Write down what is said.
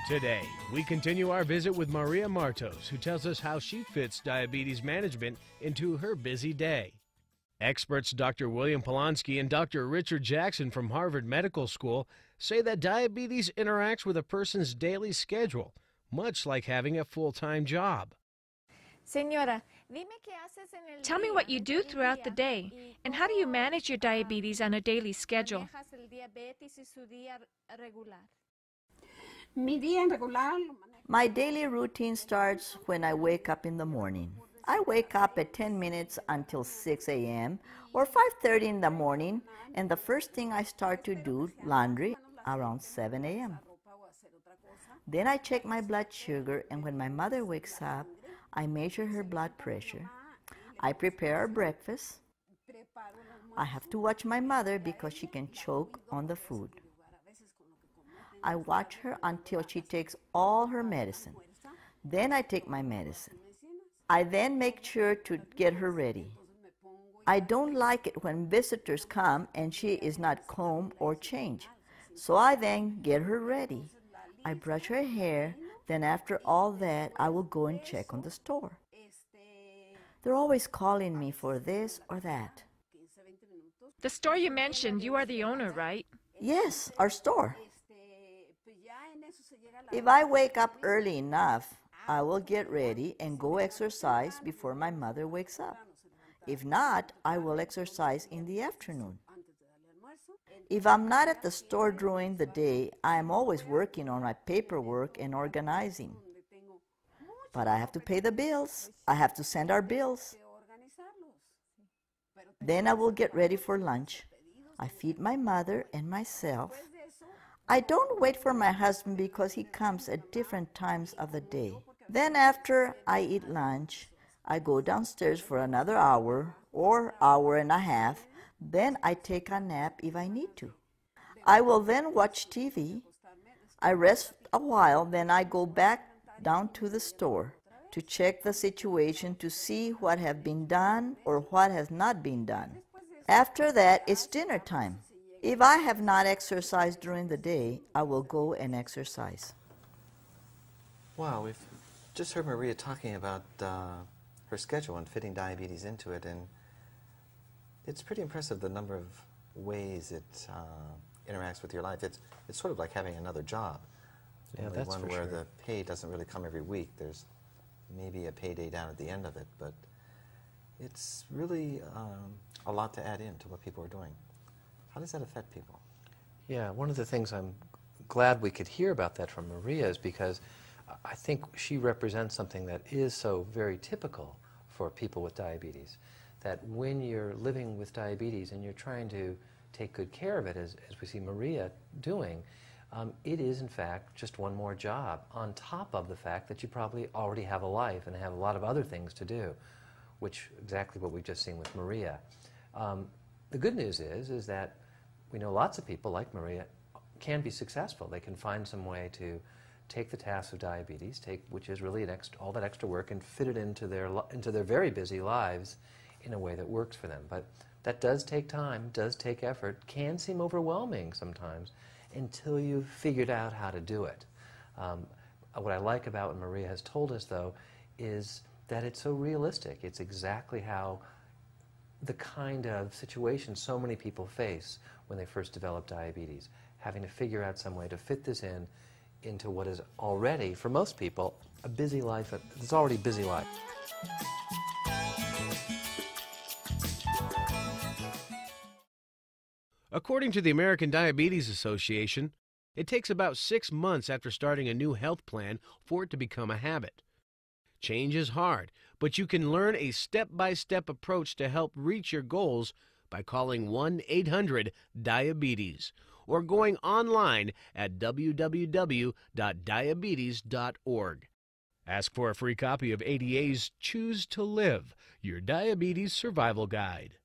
Today, we continue our visit with Maria Martos, who tells us how she fits diabetes management into her busy day. Experts Dr. William Polanski and Dr. Richard Jackson from Harvard Medical School say that diabetes interacts with a person's daily schedule, much like having a full-time job. Tell me what you do throughout the day, and how do you manage your diabetes on a daily schedule? My daily routine starts when I wake up in the morning. I wake up at 10 minutes until 6 a.m. or 5:30 in the morning, and the first thing I start to do laundry around 7 a.m. Then I check my blood sugar, and when my mother wakes up, I measure her blood pressure. I prepare our breakfast. I have to watch my mother because she can choke on the food. I watch her until she takes all her medicine. Then I take my medicine. I then make sure to get her ready. I don't like it when visitors come and she is not combed or changed. So I then get her ready. I brush her hair. Then after all that, I will go and check on the store. They're always calling me for this or that. The store you mentioned, you are the owner, right? Yes, our store. If I wake up early enough, I will get ready and go exercise before my mother wakes up. If not, I will exercise in the afternoon. If I'm not at the store during the day, I am always working on my paperwork and organizing. But I have to pay the bills. I have to send our bills. Then I will get ready for lunch. I feed my mother and myself. I don't wait for my husband because he comes at different times of the day. Then after I eat lunch, I go downstairs for another hour or hour and a half. Then I take a nap if I need to. I will then watch TV. I rest a while, then I go back down to the store to check the situation to see what has been done or what has not been done. After that, it's dinner time. If I have not exercised during the day, I will go and exercise. Wow, we've just heard Maria talking about her schedule and fitting diabetes into it, and it's pretty impressive the number of ways it interacts with your life. It's sort of like having another job. Yeah, only that's one for where sure. the pay doesn't really come every week. There's maybe a payday down at the end of it, but it's really a lot to add in to what people are doing. How does that affect people? Yeah, one of the things I'm glad we could hear about that from Maria is because I think she represents something that is so very typical for people with diabetes, that when you're living with diabetes and you're trying to take good care of it, as we see Maria doing, it is in fact just one more job on top of the fact that you probably already have a life and have a lot of other things to do, which exactly what we've just seen with Maria. The good news is that we know lots of people like Maria can be successful. They can find some way to take the task of diabetes, which is really all that extra work, and fit it into their very busy lives in a way that works for them. But that does take time, does take effort, can seem overwhelming sometimes until you've figured out how to do it. What I like about what Maria has told us, though, is that it's so realistic. It's exactly how the kind of situation so many people face when they first develop diabetes, having to figure out some way to fit this into what is already, for most people, a busy life. It's already a busy life. According to the American Diabetes Association, it takes about 6 months after starting a new health plan for it to become a habit. Change is hard, but you can learn a step-by-step approach to help reach your goals by calling 1-800-DIABETES or going online at www.diabetes.org. Ask for a free copy of ADA's Choose to Live, your diabetes survival guide.